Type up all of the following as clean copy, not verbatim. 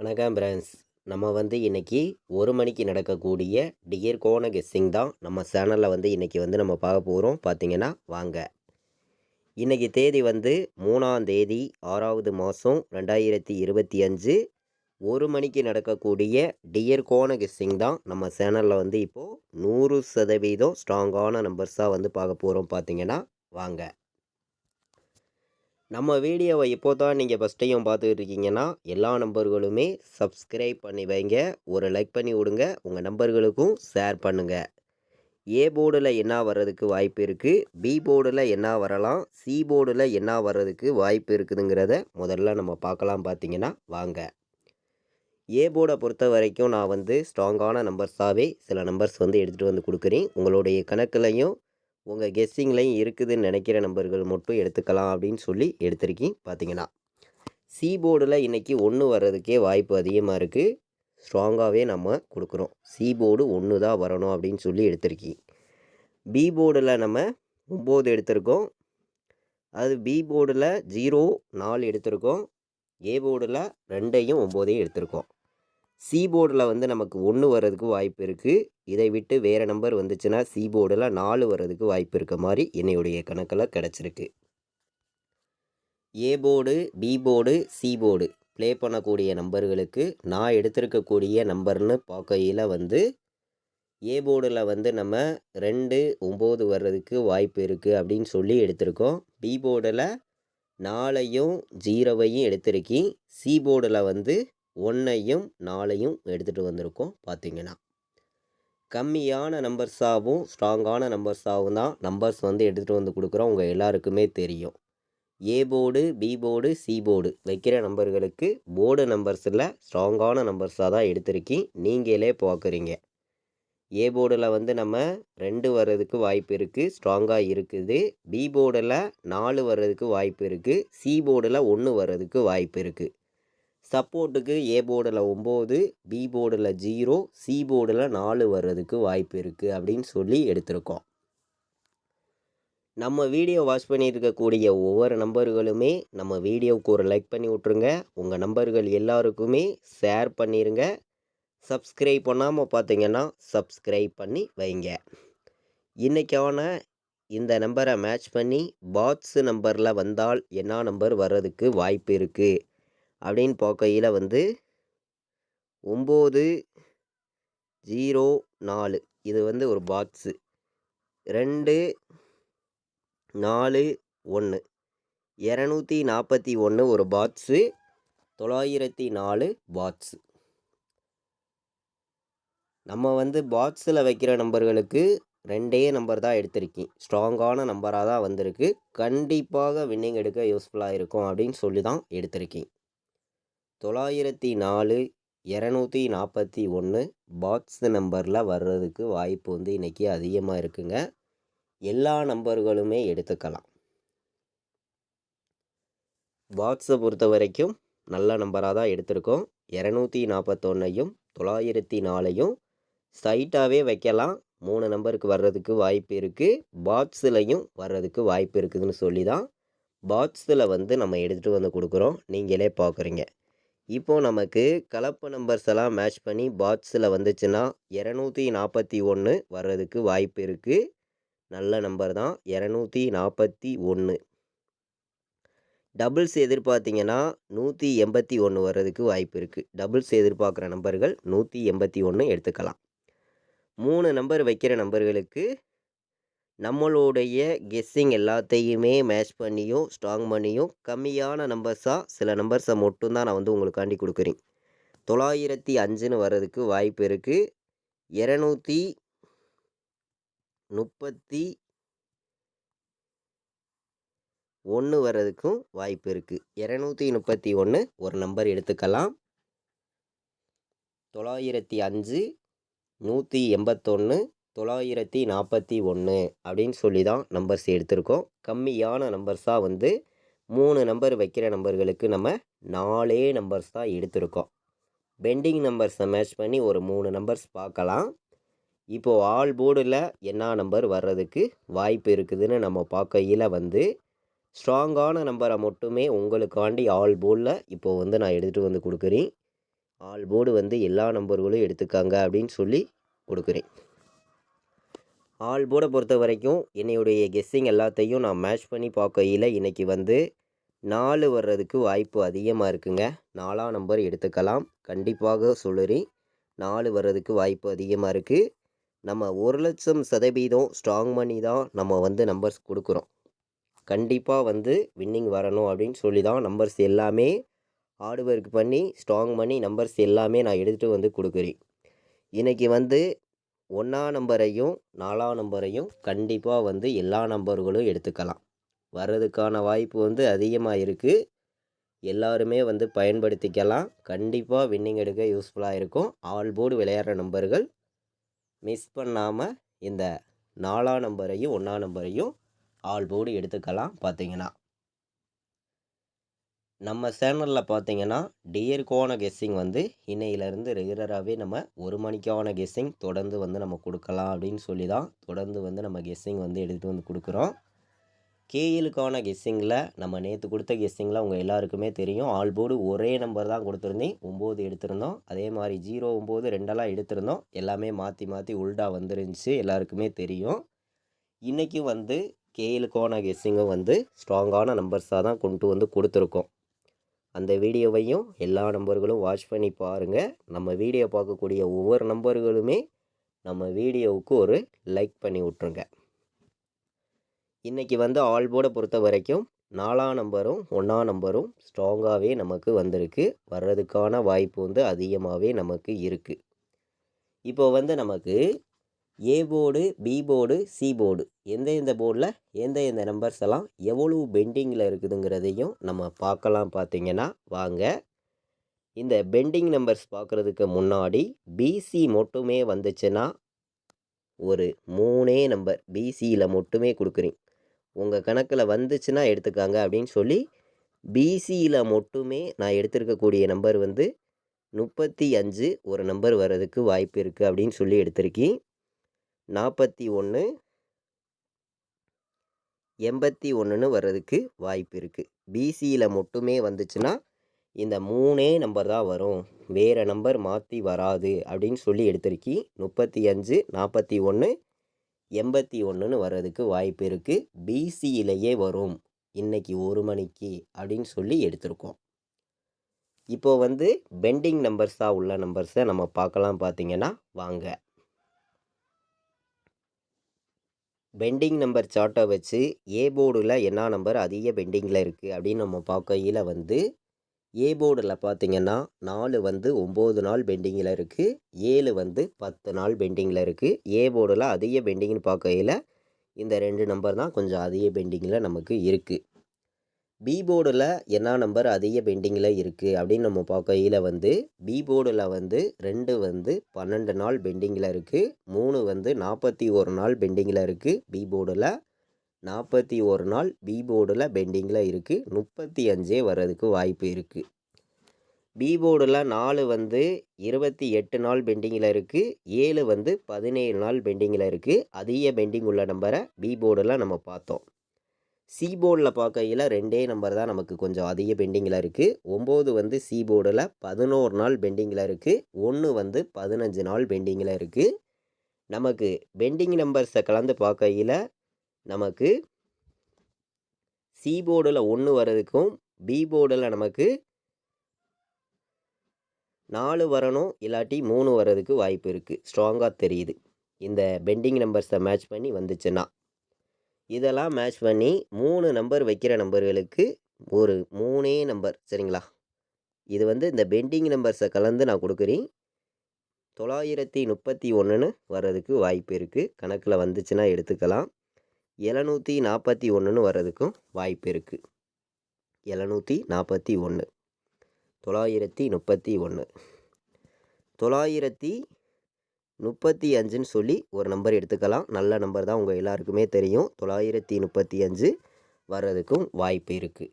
வணக்கம் ஃப்ரெண்ட்ஸ். நம்ம இன்னைக்கு 1 மணிக்கு நடக்கக்கூடிய டியர் கோண கெஸ்ஸிங் தான் நம்ம சேனலில் இன்னைக்கு நம்ம பார்க்க போகிறோம். பார்த்தீங்கன்னா வாங்க. இன்னைக்கு தேதி 3ஆம் தேதி 6வது மாதம் 2025 1 மணிக்கு நடக்கக்கூடிய டியர் கோண கெஸ்ஸிங் தான் நம்ம சேனலில் இப்போது 100% ஸ்ட்ராங்கான நம்பர்ஸாக பார்க்க போகிறோம். பார்த்தீங்கன்னா வாங்க. நம்ம வீடியோவை இப்போ தான் நீங்கள் ஃபஸ்ட் டைம் பார்த்துக்கிட்டு இருக்கீங்கன்னா எல்லா நம்பர்களுமே சப்ஸ்கிரைப் பண்ணி வைங்க, ஒரு லைக் பண்ணி விடுங்க, உங்கள் நம்பர்களுக்கும் ஷேர் பண்ணுங்கள். ஏ போர்டில் என்ன வர்றதுக்கு வாய்ப்பு இருக்குது, பி போர்டில் என்ன வரலாம், சி போர்டில் என்ன வர்றதுக்கு வாய்ப்பு இருக்குதுங்கிறத முதல்ல நம்ம பார்க்கலாம். பார்த்தீங்கன்னா வாங்க. ஏ போர்டை பொறுத்த வரைக்கும் நான் ஸ்ட்ராங்கான நம்பர்ஸாகவே சில நம்பர்ஸ் எடுத்துகிட்டு கொடுக்குறேன். உங்களுடைய கணக்குலையும் உங்கள் கெஸ்ஸிங்லையும் இருக்குதுன்னு நினைக்கிற நம்பர்கள் மட்டும் எடுத்துக்கலாம் அப்படின்னு சொல்லி எடுத்திருக்கேன். பார்த்தீங்கன்னா சி போர்டில் இன்றைக்கி 1 வர்றதுக்கே வாய்ப்பு அதிகமாக இருக்குது. ஸ்ட்ராங்காகவே நம்ம கொடுக்குறோம். சி போர்டு 1 தான் வரணும் அப்படின்னு சொல்லி எடுத்திருக்கேன். பி போர்டில் நம்ம 9 எடுத்திருக்கோம். அது பி போர்டில் 0 4 எடுத்திருக்கோம். ஏ போர்டில் 2ஐயும் 9ஐயும் எடுத்திருக்கோம். சி போர்டில் நமக்கு 1 வர்றதுக்கு வாய்ப்பு இருக்குது. இதை விட்டு வேறு நம்பர் வந்துச்சுன்னா சி போர்டில் 4 வர்றதுக்கு வாய்ப்பு இருக்க மாதிரி என்னுடைய கணக்கில் கிடச்சிருக்கு. A board, B board, C board play பண்ணக்கூடிய நம்பர்களுக்கு நான் எடுத்திருக்கக்கூடிய நம்பர்னு பார்க்கையில் ஏ போர்டில் நம்ம 2 9 வர்றதுக்கு வாய்ப்பு இருக்குது அப்படின்னு சொல்லி எடுத்திருக்கோம். பி போர்டில் 4ஐயும் 0ஐயும் எடுத்திருக்கேன். சி போர்டில் 1ஐயும் 4ஐயும் எடுத்துகிட்டு வந்திருக்கோம். பார்த்தீங்கன்னா கம்மியான நம்பர்ஸாகவும் ஸ்ட்ராங்கான நம்பர்ஸாகவும் தான் நம்பர்ஸ் எடுத்துகிட்டு கொடுக்குறோம். உங்கள் எல்லாருக்குமே தெரியும். A board, B board, C board வைக்கிற நம்பர்களுக்கு போர்டு நம்பர்ஸில் ஸ்ட்ராங்கான நம்பர்ஸாக தான் எடுத்திருக்கேன். நீங்களே பார்க்குறீங்க. ஏ போர்டில் நம்ம 2 வர்றதுக்கு வாய்ப்பு இருக்குது, ஸ்ட்ராங்காக இருக்குது. பி போர்டில் 4 வர்றதுக்கு வாய்ப்பு இருக்குது. சி போர்டில் 1 வர்றதுக்கு வாய்ப்பு இருக்குது. சப்போர்ட்டுக்கு ஏ போர்டில் 9, பி போர்டில் 0, சி போர்டில் 4 வர்றதுக்கு வாய்ப்பு இருக்குது அப்படின்னு சொல்லி எடுத்திருக்கோம். நம்ம வீடியோ வாட்ச் பண்ணியிருக்கக்கூடிய ஒவ்வொரு நம்பர்களுமே நம்ம வீடியோவுக்கு ஒரு லைக் பண்ணி விட்ருங்க. உங்கள் நம்பர்கள் எல்லாருக்குமே ஷேர் பண்ணிடுங்க. சப்ஸ்கிரைப் பண்ணாமல் பார்த்தீங்கன்னா சப்ஸ்கிரைப் பண்ணி வைங்க. இன்றைக்கான இந்த நம்பரை மேட்ச் பண்ணி பாட்ஸ் நம்பரில் வந்தால் என்ன நம்பர் வர்றதுக்கு வாய்ப்பு இருக்குது அப்படின்னு பார்க்கையில் 9 0 4 இது ஒரு பாட்ஸு. 2 4 1 241 ஒரு பாட்ஸு. 904 பாட்ஸு. நம்ம பாட்ஸில் வைக்கிற நம்பர்களுக்கு 2 நம்பர் தான் எடுத்திருக்கேன். ஸ்ட்ராங்கான நம்பராக தான் வந்திருக்கு. கண்டிப்பாக வின்னிங் எடுக்க யூஸ்ஃபுல்லாக இருக்கும் அப்படின்னு சொல்லி தான் எடுத்திருக்கேன். 904 241 பாட்ஸ் நம்பரில் வர்றதுக்கு வாய்ப்பு இன்றைக்கி அதிகமாக இருக்குங்க. எல்லா நம்பர்களுமே எடுத்துக்கலாம். பாட்ஸை பொறுத்த வரைக்கும் நல்ல நம்பராக தான் எடுத்திருக்கோம். 241ஐயும் 904ஐயும் ஸ்ட்ரைட்டாகவே வைக்கலாம். 3 நம்பருக்கு வர்றதுக்கு வாய்ப்பு இருக்குது. பாட்ஸ்லையும் வர்றதுக்கு வாய்ப்பு இருக்குதுன்னு சொல்லி தான் பாட்ஸில் நம்ம எடுத்துகிட்டு கொடுக்குறோம். நீங்களே பார்க்குறீங்க. இப்போது நமக்கு கலப்பு நம்பர்ஸ் எல்லாம் மேட்ச் பண்ணி பாட்ஸில் வந்துச்சுன்னா 241 வர்றதுக்கு வாய்ப்பு இருக்குது. நல்ல நம்பர் தான் 241. டபுள்ஸ் எதிர்பார்த்திங்கன்னா 181 வர்றதுக்கு வாய்ப்பு இருக்குது. டபுள்ஸ் எதிர்பார்க்குற நம்பர்கள் 181 எடுத்துக்கலாம். 3 நம்பர் வைக்கிற நம்பர்களுக்கு நம்மளுடைய கெஸ்ஸிங் எல்லாத்தையுமே மேட்ச் பண்ணியும் ஸ்ட்ராங் பண்ணியும் கம்மியான நம்பர்ஸாக சில நம்பர்ஸை மட்டும்தான் நான் உங்களுக்காண்டி கொடுக்குறேன். 905ன்னு வர்றதுக்கு வாய்ப்பு இருக்குது. 231 வர்றதுக்கும் வாய்ப்பு இருக்குது. 231 ஒரு நம்பர் எடுத்துக்கலாம். 905 181 941 அப்படின்னு சொல்லி தான் நம்பர்ஸ் எடுத்திருக்கோம். கம்மியான நம்பர்ஸாக 3 நம்பர் வைக்கிற நம்பர்களுக்கு நம்ம 4 நம்பர்ஸ் தான் எடுத்திருக்கோம். பெண்டிங் நம்பர்ஸை மேட்ச் பண்ணி ஒரு 3 நம்பர்ஸ் பார்க்கலாம். இப்போது ஆல் போர்டில் என்ன நம்பர் வர்றதுக்கு வாய்ப்பு இருக்குதுன்னு நம்ம பார்க்கையில் ஸ்ட்ராங்கான நம்பரை மட்டுமே உங்களுக்காண்டி ஆல் போர்டில் இப்போது நான் எடுத்துகிட்டு கொடுக்குறேன். ஆல் போர்டு வந்து எல்லா நம்பர்களும் எடுத்துக்காங்க அப்படின்னு சொல்லி கொடுக்குறேன். ஆல் போர்டை பொறுத்த வரைக்கும் என்னுடைய கெஸ்ஸிங் எல்லாத்தையும் நான் மேட்ச் பண்ணி பார்க்கையில் இன்றைக்கி வந்து 4 வர்றதுக்கு வாய்ப்பு அதிகமாக இருக்குங்க. 4ஆம் நம்பர் எடுத்துக்கலாம். கண்டிப்பாக சொல்லுறேன், 4 வர்றதுக்கு வாய்ப்பு அதிகமாக இருக்குது. நம்ம 1,00,000% ஸ்ட்ராங் பண்ணி தான் நம்ம வந்து நம்பர்ஸ் கொடுக்குறோம். கண்டிப்பாக வந்து வின்னிங் வரணும் அப்படின்னு சொல்லி தான் நம்பர்ஸ் எல்லாமே ஹார்ட் ஒர்க் பண்ணி ஸ்ட்ராங் பண்ணி நம்பர்ஸ் எல்லாமே நான் எடுத்துகிட்டு வந்து கொடுக்குறேன். இன்றைக்கி வந்து 1ஆம் நம்பரையும் 4ஆம் நம்பரையும் கண்டிப்பாக வந்து எல்லா நம்பர்களும் எடுத்துக்கலாம். வர்றதுக்கான வாய்ப்பு வந்து அதிகமாக இருக்குது. எல்லாருமே வந்து பயன்படுத்திக்கலாம். கண்டிப்பாக வின்னிங் எடுக்க யூஸ்ஃபுல்லாக இருக்கும். ஆல் போர்டு விளையாடுற நம்பர்கள் மிஸ் பண்ணாமல் இந்த 4ஆம் நம்பரையும் 1ஆம் நம்பரையும் ஆல் போர்டு எடுத்துக்கலாம். பார்த்தீங்கன்னா நம்ம சேனலில் பார்த்தீங்கன்னா டியருக்கான கெஸ்ஸிங் வந்து இன்னையிலேருந்து ரெகுலராகவே நம்ம 1 மணிக்கான கெஸ்ஸிங் தொடர்ந்து வந்து நம்ம கொடுக்கலாம் அப்படின்னு சொல்லி தான் தொடர்ந்து வந்து நம்ம கெஸ்ஸிங் வந்து எடுத்துகிட்டு வந்து கொடுக்குறோம். கேஎலுக்கான கெஸ்ஸிங்கில் நம்ம நேற்று கொடுத்த கெஸ்ஸிங்கில் உங்கள் எல்லாருக்குமே தெரியும். ஆல் போர்டு ஒரே நம்பர் தான் கொடுத்துருந்தேன். 9 எடுத்திருந்தோம். அதே மாதிரி 0, 9, 2 எடுத்திருந்தோம். எல்லாமே மாற்றி மாற்றி உல்டா வந்துருந்துச்சு, எல்லாருக்குமே தெரியும். இன்றைக்கும் வந்து கேஎலுக்கான கெஸ்ஸிங்கும் வந்து ஸ்ட்ராங்கான நம்பர்ஸாக தான் கொண்டு வந்து கொடுத்துருக்கோம். அந்த வீடியோவையும் எல்லா நம்பர்களும் வாட்ச் பண்ணி பாருங்கள். நம்ம வீடியோ பார்க்கக்கூடிய ஒவ்வொரு நம்பர்களுமே நம்ம வீடியோவுக்கு ஒரு லைக் பண்ணி விட்ருங்க. இன்றைக்கி வந்து ஆல் போர்டை பொறுத்த வரைக்கும் 4ஆம் நம்பரும் 1ஆம் நம்பரும் ஸ்ட்ராங்காகவே நமக்கு வந்திருக்கு. வர்றதுக்கான வாய்ப்பு வந்து அதிகமாகவே நமக்கு இருக்குது. இப்போ வந்து நமக்கு A board, B board, C board எந்தெந்த போர்டில் எந்தெந்த நம்பர்ஸ் எல்லாம் எவ்வளோ பெண்டிங்கில் இருக்குதுங்கிறதையும் நம்ம பார்க்கலாம். பார்த்தீங்கன்னா வாங்க. இந்த பெண்டிங் நம்பர்ஸ் பார்க்குறதுக்கு முன்னாடி பிசி மட்டுமே வந்துச்சுன்னா ஒரு 3 நம்பர் பிசியில் மட்டுமே கொடுக்குறேன். உங்கள் கணக்கில் வந்துச்சுன்னா எடுத்துக்காங்க அப்படின்னு சொல்லி பிசியில் மட்டுமே நான் எடுத்திருக்கக்கூடிய நம்பர் வந்து 35 ஒரு நம்பர் வர்றதுக்கு வாய்ப்பு இருக்குது அப்படின்னு சொல்லி எடுத்திருக்கேன். 41, 81ன்னு வர்றதுக்கு வாய்ப்பு இருக்குது. பிசியில் மட்டுமே வந்துச்சுன்னா இந்த 3 நம்பர் தான் வரும், வேறு நம்பர் மாற்றி வராது அப்படின்னு சொல்லி எடுத்திருக்கேன். 35, 41, 81ன்னு வர்றதுக்கு வாய்ப்பு இருக்குது. பிசியிலேயே வரும் இன்றைக்கி 1 மணிக்கு அப்படின்னு சொல்லி எடுத்திருக்கோம். இப்போ வந்து பெண்டிங் நம்பர்ஸாக உள்ள நம்பர்ஸை நம்ம பார்க்கலாம். பார்த்தீங்கன்னா வாங்க. பெண்டிங் நம்பர் சார்ட்டை வச்சு ஏ போர்டில் என்ன நம்பர் அதிக பெண்டிங்கில் இருக்குது அப்படின்னு நம்ம பார்க்கையில் வந்து ஏ போர்டில் பார்த்தீங்கன்னா 4 வந்து 9 நாள் பெண்டிங்கில் இருக்குது. 7 வந்து 10 நாள் பெண்டிங்கில் இருக்குது. ஏ போர்டில் அதிக பெண்டிங்னு பார்க்கையில் இந்த 2 நம்பர் தான் கொஞ்சம் அதிக பெண்டிங்கில் நமக்கு இருக்குது. பி போர்டில் என்ன நம்பர் அதிக பெண்டிங்கில் இருக்குது அப்படின்னு நம்ம பார்க்கையில் வந்து பி போர்டில் வந்து 2 வந்து 12 நாள் பெண்டிங்கில் இருக்குது. 3 வந்து 41 நாள் பெண்டிங்கில் இருக்குது. பி போர்டில் 41 நாள் பி போர்டில் பெண்டிங்கில் இருக்குது. 35 வர்றதுக்கு வாய்ப்பு இருக்குது. பி போர்டில் 4 வந்து 28 நாள் பெண்டிங்கில் இருக்குது. 7 வந்து 17 நாள் பெண்டிங்கில் இருக்குது. அதிக பெண்டிங் உள்ள நம்பரை பி போர்டில் நம்ம பார்த்தோம். சி போர்டில் பார்க்கையில் 2 நம்பர் தான் நமக்கு கொஞ்சம் அதிக பெண்டிங்கில் இருக்குது. 9 வந்து சி போர்டில் 11 நாள் பெண்டிங்கில் இருக்குது. 1 வந்து 15 நாள் பெண்டிங்கில் இருக்குது. நமக்கு பெண்டிங் நம்பர்ஸை கலந்து பார்க்கையில் நமக்கு சி போர்டில் 1 வர்றதுக்கும் பி போர்டில் நமக்கு 4 வரணும், இல்லாட்டி 3 வர்றதுக்கு வாய்ப்பு இருக்குது. ஸ்ட்ராங்காக தெரியுது இந்த பெண்டிங் நம்பர்ஸை மேட்ச் பண்ணி வந்துச்சுன்னா. இதெல்லாம் மேட்ச் பண்ணி 3 நம்பர் வைக்கிற நம்பர்களுக்கு ஒரு 3 நம்பர் சரிங்களா. இது வந்து இந்த பெண்டிங் நம்பர்ஸை கலந்து நான் கொடுக்குறேன். 931ன்னு வர்றதுக்கு வாய்ப்பு இருக்குது. கணக்கில் வந்துச்சுன்னா எடுத்துக்கலாம். 741ன்னு வர்றதுக்கும் வாய்ப்பு இருக்குது. 741, 931, 935ன்னு சொல்லி ஒரு நம்பர் எடுத்துக்கலாம். நல்ல நம்பர் தான், உங்கள் எல்லாருக்குமே தெரியும். 935 வர்றதுக்கும் வாய்ப்பு இருக்குது.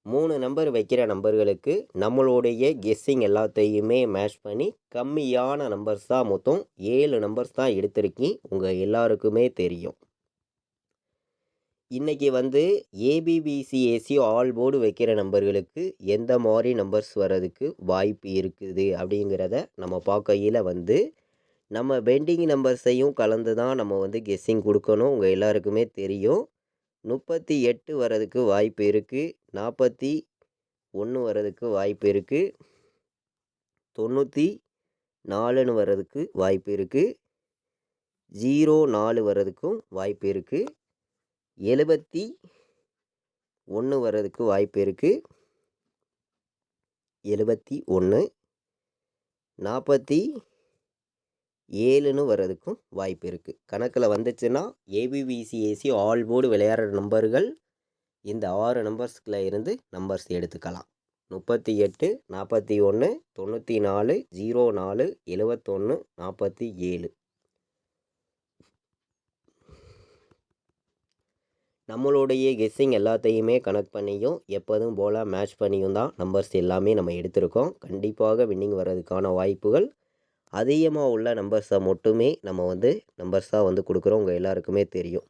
3 நம்பர் வைக்கிற நம்பர்களுக்கு நம்மளுடைய கெஸ்ஸிங் எல்லாத்தையுமே மேட்ச் பண்ணி கம்மியான நம்பர்ஸ் தான், மொத்தம் 7 நம்பர்ஸ் தான் எடுத்திருக்கேன். உங்கள் எல்லாருக்குமே தெரியும். இன்றைக்கி வந்து ஏபிபிசிஏசி ஆல் போர்டு வைக்கிற நம்பர்களுக்கு எந்த மாதிரி நம்பர்ஸ் வர்றதுக்கு வாய்ப்பு இருக்குது அப்படிங்கிறத நம்ம பார்க்கையில் வந்து நம்ம பெண்டிங் நம்பர்ஸையும் கலந்து தான் நம்ம வந்து கெஸ்ஸிங் கொடுக்கணும். உங்கள் எல்லாருக்குமே தெரியும். 38 வர்றதுக்கு வாய்ப்பு இருக்குது. 41 வர்றதுக்கு வாய்ப்பு இருக்குது. 94ன்னு வர்றதுக்கு வாய்ப்பு இருக்குது. 04 வர்றதுக்கும் வாய்ப்பு இருக்குது. 71 வர்றதுக்கு வாய்ப்பு இருக்குது. 71 47ன்னு வர்றதுக்கும் வாய்ப்பு இருக்குது. கணக்கில் வந்துச்சுன்னா ஏபிபிசிஏசி ஆல் போர்டு விளையாடுற நம்பர்கள் இந்த 6 நம்பர்ஸ்குள்ளே இருந்து நம்பர்ஸ் எடுத்துக்கலாம். 38, 41, 94, 04, 71, 47. நம்மளுடைய கெஸ்ஸிங் எல்லாத்தையுமே கனெக்ட் பண்ணியும் எப்போதும் போல் மேட்ச் பண்ணியும் தான் நம்பர்ஸ் எல்லாமே நம்ம எடுத்திருக்கோம். கண்டிப்பாக வின்னிங் வர்றதுக்கான வாய்ப்புகள் அதிகமாக உள்ள நம்பர்ஸை மட்டுமே நம்ம வந்து நம்பர்ஸாக வந்து கொடுக்குறோம். உங்கள் எல்லாருக்குமே தெரியும்.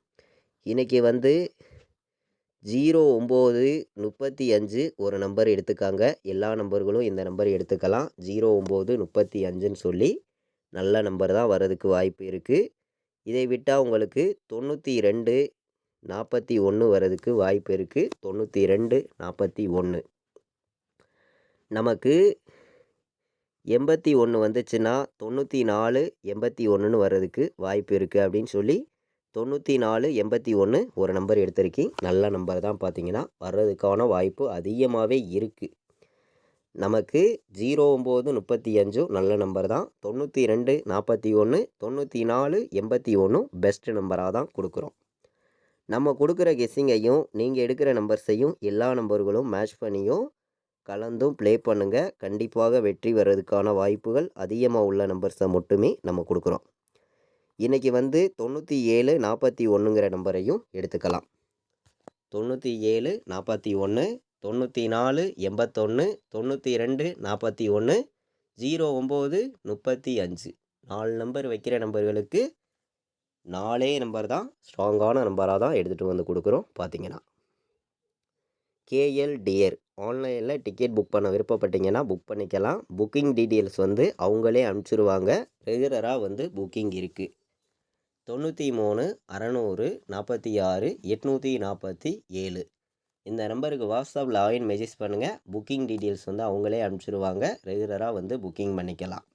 இன்றைக்கி வந்து 09, 35 ஒரு நம்பர் எடுத்துக்காங்க. எல்லா நம்பர்களும் இந்த நம்பர் எடுத்துக்கலாம். 09, 35ன்னு சொல்லி நல்ல நம்பர் தான் வர்றதுக்கு வாய்ப்பு இருக்குது. இதை விட்டால் உங்களுக்கு 92, 41 வர்றதுக்கு வாய்ப்பு இருக்குது. 92, 41. நமக்கு 81 வந்துச்சுன்னா 94, 81ன்னு வர்றதுக்கு வாய்ப்பு இருக்குது அப்படின்னு சொல்லி 94, 81 ஒரு நம்பர் எடுத்திருக்கீங்க. நல்ல நம்பர் தான். பார்த்தீங்கன்னா வர்றதுக்கான வாய்ப்பு அதிகமாகவே இருக்குது. நமக்கு 09, 35 நல்ல நம்பர் தான். 92, 41, 94, 81 பெஸ்ட் நம்பராக தான் கொடுக்குறோம். நம்ம கொடுக்குற கெஸ்ஸிங்கையும் நீங்கள் எடுக்கிற நம்பர்ஸையும் எல்லா நம்பர்களும் மேட்ச் பண்ணியும் கலந்தும் ப்ளே பண்ணுங்கள். கண்டிப்பாக வெற்றி வர்றதுக்கான வாய்ப்புகள் அதிகமாக உள்ள நம்பர்ஸை மட்டுமே நம்ம கொடுக்குறோம். இன்றைக்கி வந்து 97, 41ங்கிற நம்பரையும் எடுத்துக்கலாம். 97, 41, 94, 81, 92, 41, 09, 35 4 நம்பர் வைக்கிற நம்பர்களுக்கு 4 நம்பர் தான் ஸ்ட்ராங்கான நம்பராக தான் எடுத்துகிட்டு வந்து கொடுக்குறோம். பார்த்தீங்கன்னா கேஎல் டியர் ஆன்லைனில் டிக்கெட் புக் பண்ண விருப்பப்பட்டீங்கன்னா புக் பண்ணிக்கலாம். புக்கிங் டீட்டெயில்ஸ் வந்து அவங்களே அனுப்பிச்சிருவாங்க. ரெகுலராக வந்து புக்கிங் இருக்குது. 93 600 46 847 இந்த நம்பருக்கு வாட்ஸ்அப்பில் லாகின் மெசேஜ் பண்ணுங்கள். புக்கிங் டீட்டெயில்ஸ் வந்து அவங்களே அனுப்பிச்சிருவாங்க. ரெகுலராக வந்து புக்கிங் பண்ணிக்கலாம்.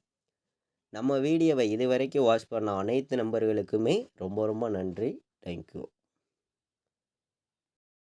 நம்ம வீடியோவை இது வரைக்கும் வாட்ச் பண்ண அனைத்து நம்பர்களுக்குமே ரொம்ப ரொம்ப நன்றி. தேங்க்யூ.